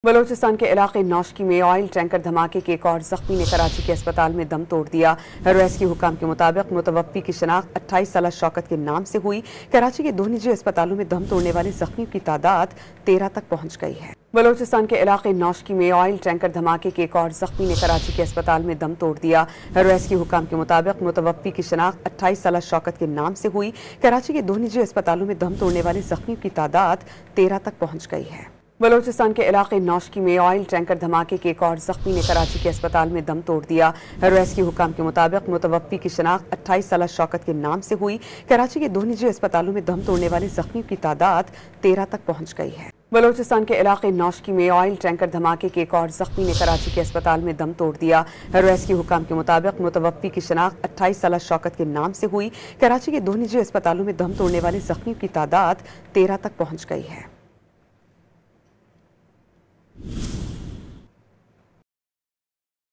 बलोचिस्तान के इलाके नौशकी में ऑयल टैंकर धमाके के एक और जख्मी ने कराची के अस्पताल में दम तोड़ दिया। रेस्क्यू हुकाम के मुताबिक मुतवफ़्फ़ी की शनाख्त 28 साला शौकत के नाम से हुई। कराची के 2 निजी अस्पतालों में दम तोड़ने वाले जख्मियों की तादाद 13 तक पहुंच गई है। बलोचिस्तान के इलाके नौशकी में ऑयल टैंकर धमाके के एक और जख्मी ने कराची के अस्पताल में दम तोड़ दिया। रेस्क्यू हुकाम के मुताबिक मुतवफ़्फ़ी की शनाख्त 28 साला शौकत के नाम से हुई। कराची के 2 निजी अस्पतालों में दम तोड़ने वाले जख्मियों की तादाद 13 तक पहुंच गई है। बलोचिस्तान के इलाके नौशकी में ऑयल टैंकर धमाके के एक और जख्मी ने कराची के अस्पताल में दम तोड़ दिया। रेस्क्यू हुकाम के मुताबिक मुतवफ़्फ़ी की शनाख्त 28 साला शौकत के नाम से हुई। कराची के 2 निजी अस्पतालों में दम तोड़ने वाले जख्मियों की तादाद 13 तक पहुंच गई है। बलोचिस्तान के इलाके नौशकी में ऑयल टैंकर धमाके के एक और जख्मी ने कराची के अस्पताल में दम तोड़ दिया। रेस्क्यू हुकाम के मुताबिक मुतवफ़्फ़ी की शनाख्त 28 साला शौकत के नाम से हुई। कराची के 2 निजी अस्पतालों में दम तोड़ने वाले जख्मियों की तादाद 13 तक पहुंच गई है।